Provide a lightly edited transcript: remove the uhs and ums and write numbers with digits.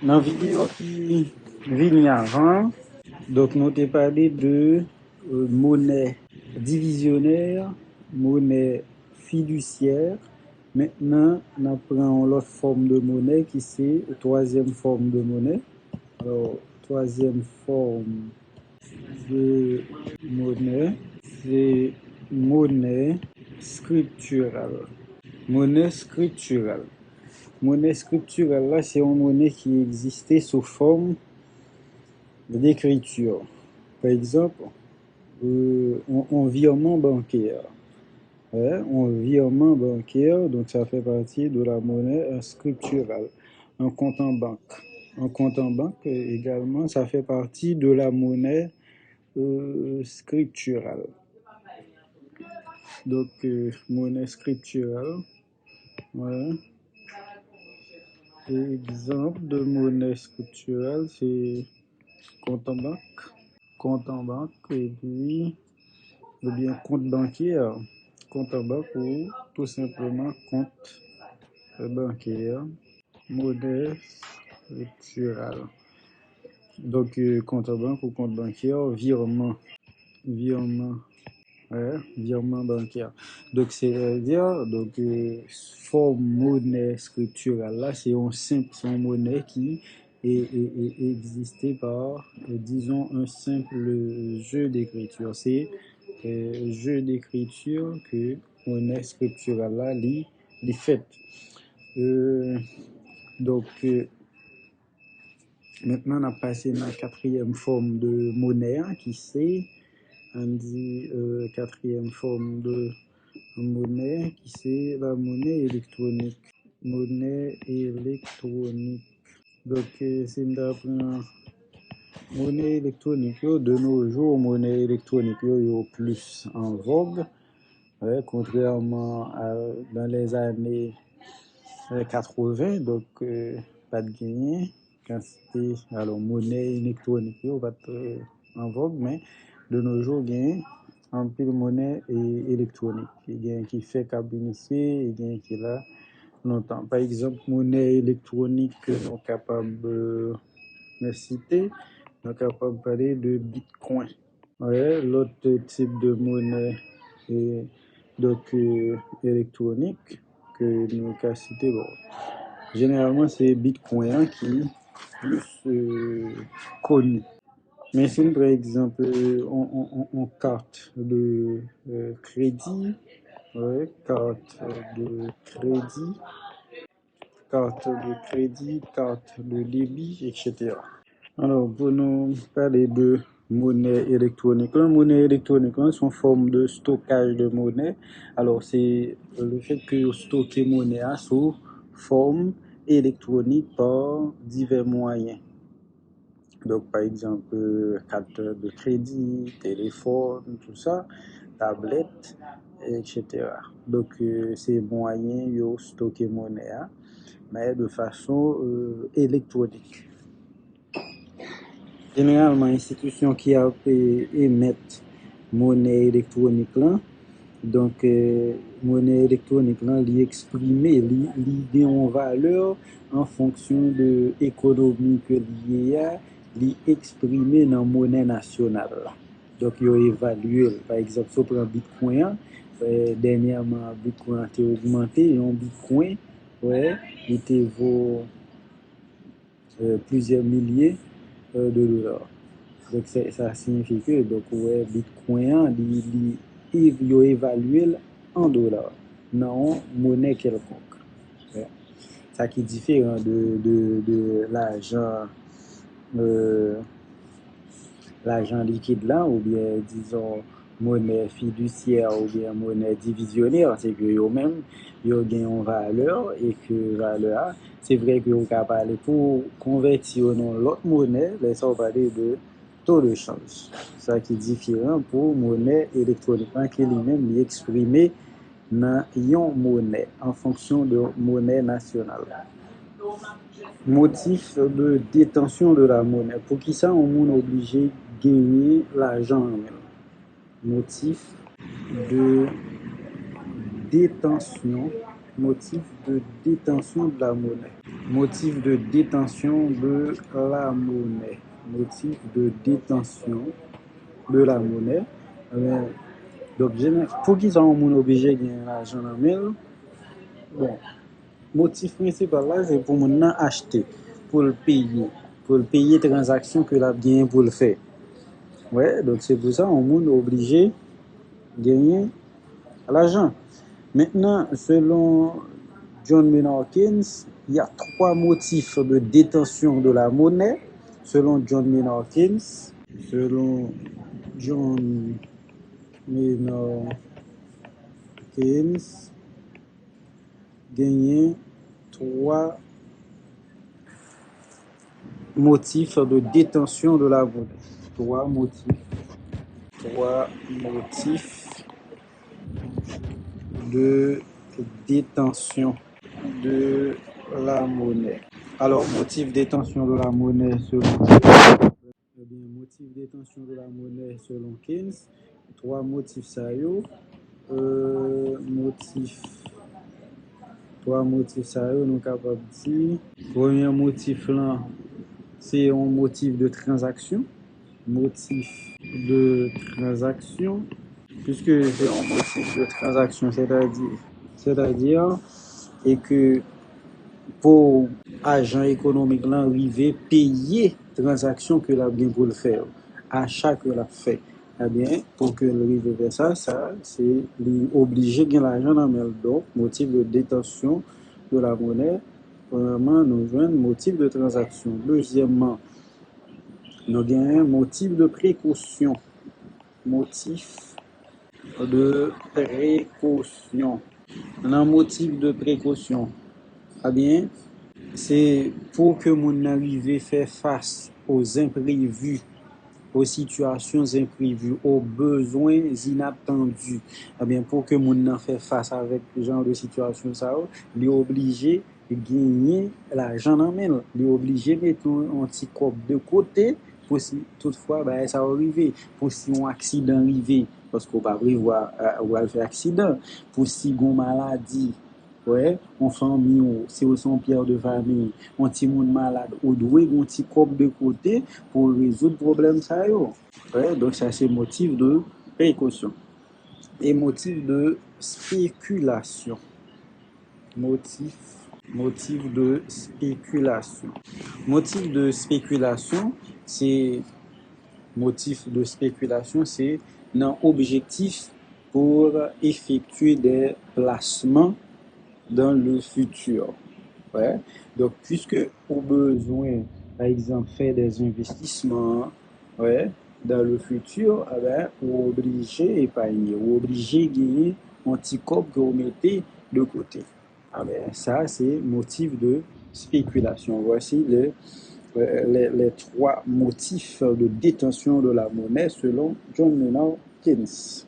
Dans la vidéo qui vient avant, donc nous t'ai parlé de monnaie divisionnaire, monnaie fiduciaire. Maintenant, nous prenons l'autre forme de monnaie qui c'est la troisième forme de monnaie. Alors, troisième forme de monnaie, c'est monnaie scripturale. Monnaie scripturale. Monnaie scripturale, là, c'est une monnaie qui existait sous forme d'écriture. Par exemple, en virement bancaire. Ouais, en virement bancaire, donc ça fait partie de la monnaie scripturale. Un compte en banque. Un compte en banque également, ça fait partie de la monnaie scripturale. Donc, monnaie scripturale. Ouais. Exemple de monnaie scripturale, c'est compte en banque. Compte en banque et puis, ou bien compte bancaire. Compte en banque ou tout simplement compte bancaire. Monnaie scripturale. Donc, compte en banque ou compte bancaire, virement. Virement. Ouais, virement bancaire. Donc, c'est-à-dire, donc, forme monnaie scripturale là, c'est une monnaie qui est existée par, disons, un simple jeu d'écriture. C'est jeu d'écriture que monnaie scripturale là, les fait. Donc, maintenant, on a passé dans la quatrième forme de monnaie, qui c'est, on dit quatrième forme de monnaie, qui c'est la monnaie électronique. Monnaie électronique. Donc, c'est une monnaie électronique, de nos jours, monnaie électronique, est plus en vogue, ouais, contrairement à dans les années 80, donc pas de gagné. Quand c'était, alors, monnaie électronique, pas en vogue, mais de nos jours, il y a un peu de monnaie électronique. Il y a qui fait qu'à initier, il y a qui là longtemps. Par exemple, monnaie électronique, nous sommes capables de citer, nous sommes capables de parler de Bitcoin. Ouais, l'autre type de monnaie est donc électronique que nous avons cité, bon, généralement c'est Bitcoin qui est plus connu. Mais si par exemple on carte de crédit, ouais, carte de crédit, carte de débit, etc. Alors, pour nous parler de monnaie électronique, la monnaie électronique, c'est une forme de stockage de monnaie. Alors, c'est le fait que vous stockez monnaie sous forme électronique par divers moyens. Donc, par exemple, carte de crédit, téléphone, tout ça, tablette, etc. Donc, ces moyens de stocker monnaie, mais de façon électronique. Généralement, institution qui a émettre monnaie électronique là, donc monnaie électronique là, li exprimer, li gagne en valeur en fonction de l'économie que lié a, li exprimer dans monnaie nationale là. Donc yo évalué, par exemple, si on prend Bitcoin, dernièrement Bitcoin a été augmenté, un Bitcoin, ouais, il était vaut plusieurs milliers de dollars. Donc, ça signifie que donc, ouais, Bitcoin, il est évalué en dollars, non monnaie quelconque. Ouais. Ça qui est différent de euh, l'argent liquide là, ou bien, disons, monnaie fiduciaire ou bien monnaie divisionnaire, c'est que eux-mêmes, ils ont une valeur et que valeur, c'est vrai que vous pouvez parler pour convertir dans l'autre monnaie, là, ça va parler de taux de change. Ça qui est différent pour monnaie électronique, qui lui-même est exprimé dans une monnaie en fonction de monnaie nationale. Motif de détention de la monnaie. Pour qui ça, on est obligé de gagner l'argent en même. Motif de détention. Motif de détention de la monnaie. Motif de détention de la monnaie. Motif de détention de la monnaie. Donc, pour qui ça, on est obligé de gagner l'argent en main? Bon, motif principal là, c'est pour mon acheter, pour le payer transaction que la bien pour le faire. Ouais, donc c'est pour ça on est obligé de gagner l'argent. Maintenant, selon John Maynard Keynes, il y a 3 motifs de détention de la monnaie. Selon John Maynard Keynes, selon John Maynard Keynes, gagner 3 motifs de détention de la monnaie. 3 motifs. 3 motifs de détention de la monnaie. Alors, motif détention de la monnaie selon motif détention de la monnaie selon Keynes. 3 motifs ça yo. Motif 3 motifs ça yo, nous capable dire. Premier motif là, c'est un motif de transaction. Motif de transaction, puisque c'est un motif de transaction, c'est-à-dire et que pour agent économique là arriver payer transaction que la bien pour le faire, achat que la fait. Eh bien, pour que le arrive vers ça, c'est obligé de gagner l'argent dans le donc motif de détention de la monnaie. Premièrement, nous joignons motif de transaction. Deuxièmement, nous avons un motif de précaution. Motif de précaution. Un motif de précaution. Eh bien, c'est pour que mon arrive faire face aux imprévus, aux situations imprévues, aux besoins inattendus. Eh bien, pour que mon faire face avec ce genre de situation, ça, il est obligé de gagner l'argent en main. Il est obligé de mettre un petit cop de côté pour si toutefois ben, ça arrive. Pour si un accident arrive, parce qu'on va prévoir faire accident. Pour si on maladie. Ouais, on famille, si on son père de famille, on petit monde malade, ou doué un petit cop de côté pour résoudre le problème ça yo. Ouais, donc ça c'est motif de précaution. Et motif de spéculation. Motif de spéculation. Motif de spéculation, c'est un objectif pour effectuer des placements dans le futur. Ouais. Donc, puisque au besoin, par exemple, faire des investissements, ouais, dans le futur, eh ben, ou obligé épargner, ou obligé gagner un petit cop que vous mettez de côté. Ah ben, ça, c'est motif de spéculation. Voici les 3 motifs de détention de la monnaie selon John Maynard Keynes.